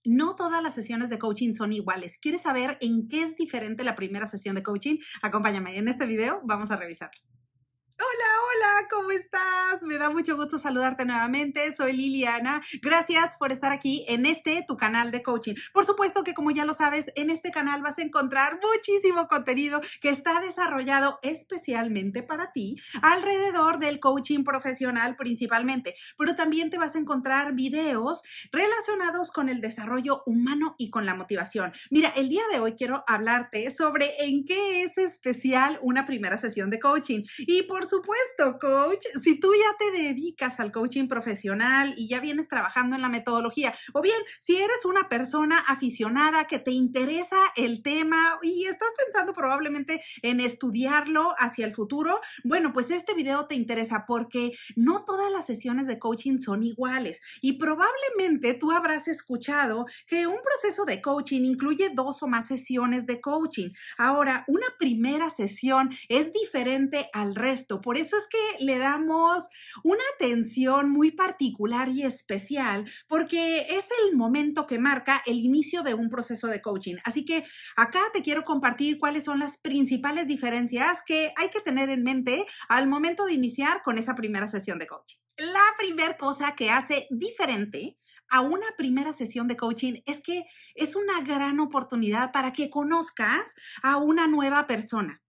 no todas las sesiones de coaching son iguales. ¿Quieres saber en qué es diferente la primera sesión de coaching? Acompáñame, en este video vamos a revisarlo. Hola, ¿cómo estás? Me da mucho gusto saludarte nuevamente. Soy Liliana. Gracias por estar aquí en tu canal de coaching. Por supuesto que, como ya lo sabes, en este canal vas a encontrar muchísimo contenido que está desarrollado especialmente para ti alrededor del coaching profesional principalmente, pero también te vas a encontrar videos relacionados con el desarrollo humano y con la motivación. Mira, el día de hoy quiero hablarte sobre en qué es especial una primera sesión de coaching. Y por supuesto, coach, si tú ya te dedicas al coaching profesional y ya vienes trabajando en la metodología, o bien si eres una persona aficionada que te interesa el tema y estás pensando probablemente en estudiarlo hacia el futuro, bueno, pues este video te interesa porque no todas las sesiones de coaching son iguales y probablemente tú habrás escuchado que un proceso de coaching incluye 2 o más sesiones de coaching. Ahora, una primera sesión es diferente al resto. Por eso es que le damos una atención muy particular y especial, porque es el momento que marca el inicio de un proceso de coaching. Así que acá te quiero compartir cuáles son las principales diferencias que hay que tener en mente al momento de iniciar con esa primera sesión de coaching. La primera cosa que hace diferente a una primera sesión de coaching es que es una gran oportunidad para que conozcas a una nueva persona.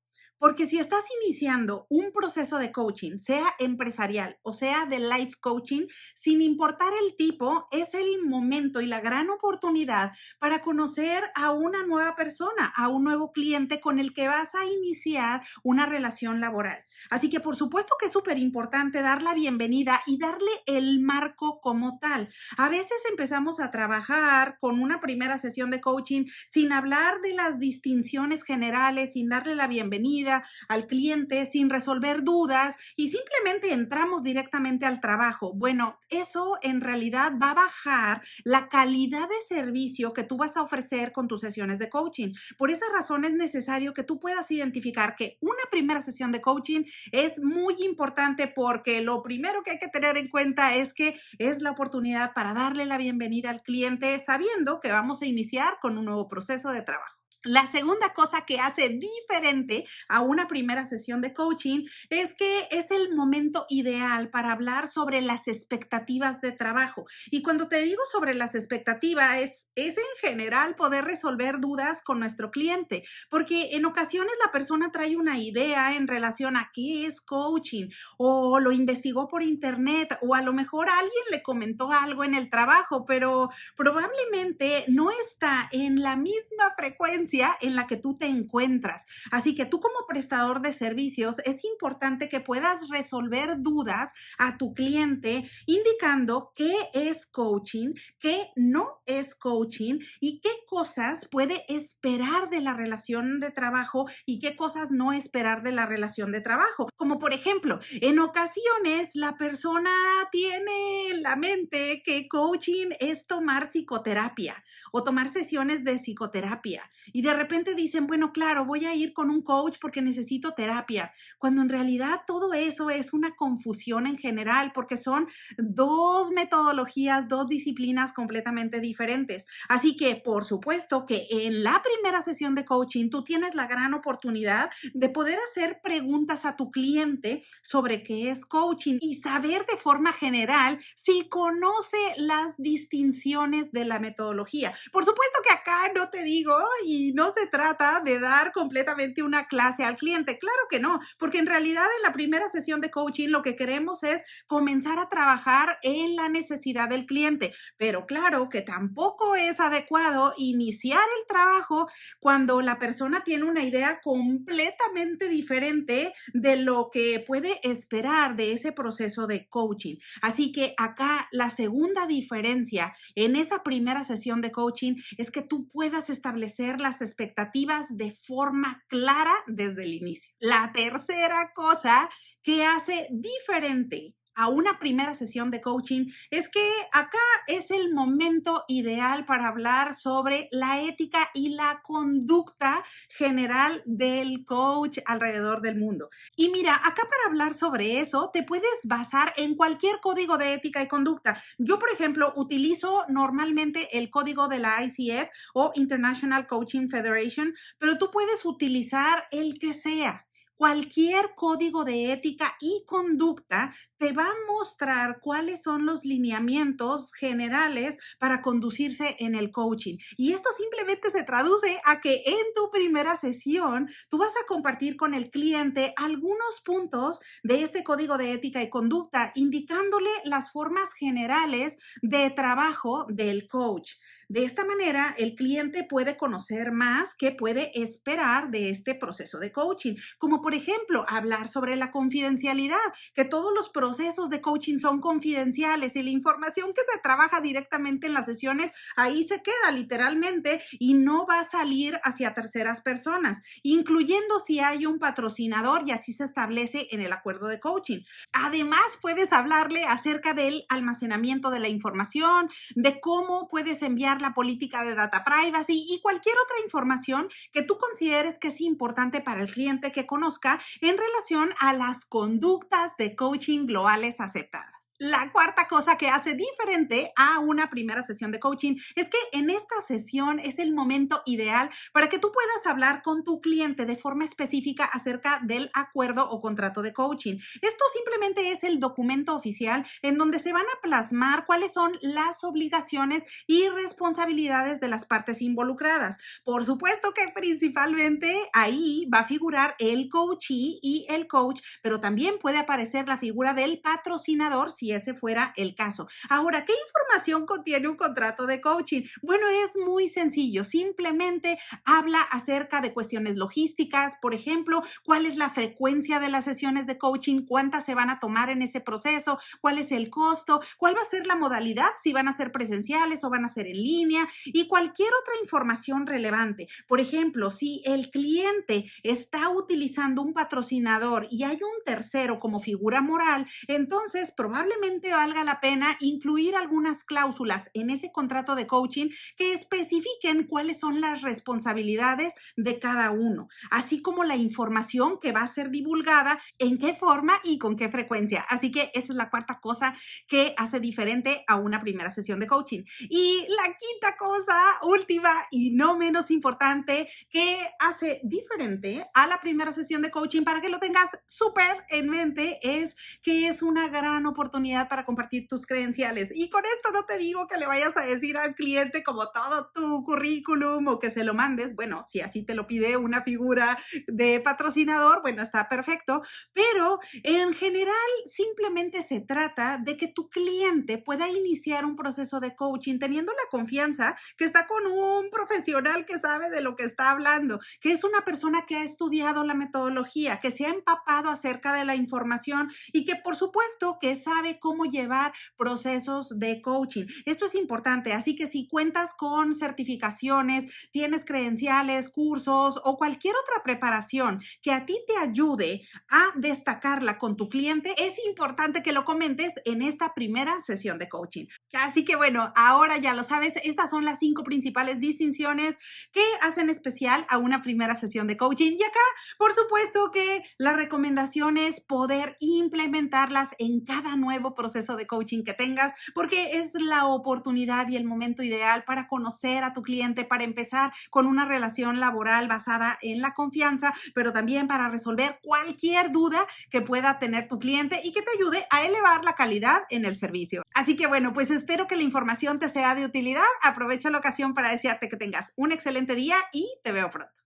Porque si estás iniciando un proceso de coaching, sea empresarial o sea de life coaching, sin importar el tipo, es el momento y la gran oportunidad para conocer a una nueva persona, a un nuevo cliente con el que vas a iniciar una relación laboral. Así que por supuesto que es súper importante dar la bienvenida y darle el marco como tal. A veces empezamos a trabajar con una primera sesión de coaching sin hablar de las distinciones generales, sin darle la bienvenida al cliente, sin resolver dudas y simplemente entramos directamente al trabajo. Bueno, eso en realidad va a bajar la calidad de servicio que tú vas a ofrecer con tus sesiones de coaching. Por esa razón es necesario que tú puedas identificar que una primera sesión de coaching es muy importante porque lo primero que hay que tener en cuenta es que es la oportunidad para darle la bienvenida al cliente sabiendo que vamos a iniciar con un nuevo proceso de trabajo. La segunda cosa que hace diferente a una primera sesión de coaching es que es el momento ideal para hablar sobre las expectativas de trabajo. Y cuando te digo sobre las expectativas, es en general poder resolver dudas con nuestro cliente, porque en ocasiones la persona trae una idea en relación a qué es coaching, o lo investigó por internet, o a lo mejor alguien le comentó algo en el trabajo, pero probablemente no está en la misma frecuencia en la que tú te encuentras. Así que tú como prestador de servicios es importante que puedas resolver dudas a tu cliente indicando qué es coaching, qué no es coaching y qué cosas puede esperar de la relación de trabajo y qué cosas no esperar de la relación de trabajo. Como por ejemplo, en ocasiones la persona tiene en la mente que coaching es tomar psicoterapia o tomar sesiones de psicoterapia. Y de repente dicen, bueno, claro, voy a ir con un coach porque necesito terapia, cuando en realidad todo eso es una confusión en general porque son 2 metodologías, 2 disciplinas completamente diferentes. Así que, por supuesto que en la primera sesión de coaching tú tienes la gran oportunidad de poder hacer preguntas a tu cliente sobre qué es coaching y saber de forma general si conoce las distinciones de la metodología. Por supuesto que acá no te digo y no se trata de dar completamente una clase al cliente. Claro que no, porque en realidad en la primera sesión de coaching lo que queremos es comenzar a trabajar en la necesidad del cliente. Pero claro que tampoco es adecuado iniciar el trabajo cuando la persona tiene una idea completamente diferente de lo que puede esperar de ese proceso de coaching. Así que acá la segunda diferencia en esa primera sesión de coaching es que tú puedas establecer las expectativas de forma clara desde el inicio. La tercera cosa que hace diferente a una primera sesión de coaching es que acá es el momento ideal para hablar sobre la ética y la conducta general del coach alrededor del mundo. Y mira, acá para hablar sobre eso te puedes basar en cualquier código de ética y conducta. Yo, por ejemplo, utilizo normalmente el código de la ICF o International Coaching Federation, pero tú puedes utilizar el que sea. Cualquier código de ética y conducta te va a mostrar cuáles son los lineamientos generales para conducirse en el coaching. Y esto simplemente se traduce a que en tu primera sesión tú vas a compartir con el cliente algunos puntos de este código de ética y conducta, indicándole las formas generales de trabajo del coach. De esta manera, el cliente puede conocer más qué puede esperar de este proceso de coaching, como por ejemplo, hablar sobre la confidencialidad, que todos los procesos de coaching son confidenciales y la información que se trabaja directamente en las sesiones ahí se queda literalmente y no va a salir hacia terceras personas, incluyendo si hay un patrocinador y así se establece en el acuerdo de coaching. Además, puedes hablarle acerca del almacenamiento de la información, de cómo puedes enviar la política de data privacy y cualquier otra información que tú consideres que es importante para el cliente que conozca en relación a las conductas de coaching globales aceptadas. La cuarta cosa que hace diferente a una primera sesión de coaching es que en esta sesión es el momento ideal para que tú puedas hablar con tu cliente de forma específica acerca del acuerdo o contrato de coaching. Esto simplemente es el documento oficial en donde se van a plasmar cuáles son las obligaciones y responsabilidades de las partes involucradas. Por supuesto que principalmente ahí va a figurar el coachee y el coach, pero también puede aparecer la figura del patrocinador si ese fuera el caso. Ahora, ¿qué información contiene un contrato de coaching? Bueno, es muy sencillo. Simplemente habla acerca de cuestiones logísticas, por ejemplo, cuál es la frecuencia de las sesiones de coaching, cuántas se van a tomar en ese proceso, cuál es el costo, cuál va a ser la modalidad, si van a ser presenciales o van a ser en línea y cualquier otra información relevante. Por ejemplo, si el cliente está utilizando un patrocinador y hay un tercero como figura moral, entonces probablemente valga la pena incluir algunas cláusulas en ese contrato de coaching que especifiquen cuáles son las responsabilidades de cada uno, así como la información que va a ser divulgada, en qué forma y con qué frecuencia. Así que esa es la cuarta cosa que hace diferente a una primera sesión de coaching. Y la quinta cosa, última y no menos importante, que hace diferente a la primera sesión de coaching para que lo tengas súper en mente es que es una gran oportunidad para compartir tus credenciales. Y con esto no te digo que le vayas a decir al cliente como todo tu currículum o que se lo mandes. Bueno, si así te lo pide una figura de patrocinador, bueno, está perfecto. Pero en general simplemente se trata de que tu cliente pueda iniciar un proceso de coaching teniendo la confianza que está con un profesional que sabe de lo que está hablando, que es una persona que ha estudiado la metodología, que se ha empapado acerca de la información y que por supuesto que sabe cómo llevar procesos de coaching. Esto es importante, así que si cuentas con certificaciones, tienes credenciales, cursos o cualquier otra preparación que a ti te ayude a destacarla con tu cliente, es importante que lo comentes en esta primera sesión de coaching. Así que bueno, ahora ya lo sabes, estas son las 5 principales distinciones que hacen especial a una primera sesión de coaching. Y acá, por supuesto que la recomendación es poder implementarlas en cada nuevo proceso de coaching que tengas, porque es la oportunidad y el momento ideal para conocer a tu cliente, para empezar con una relación laboral basada en la confianza, pero también para resolver cualquier duda que pueda tener tu cliente y que te ayude a elevar la calidad en el servicio. Así que bueno, pues espero que la información te sea de utilidad. Aprovecho la ocasión para desearte que tengas un excelente día y te veo pronto.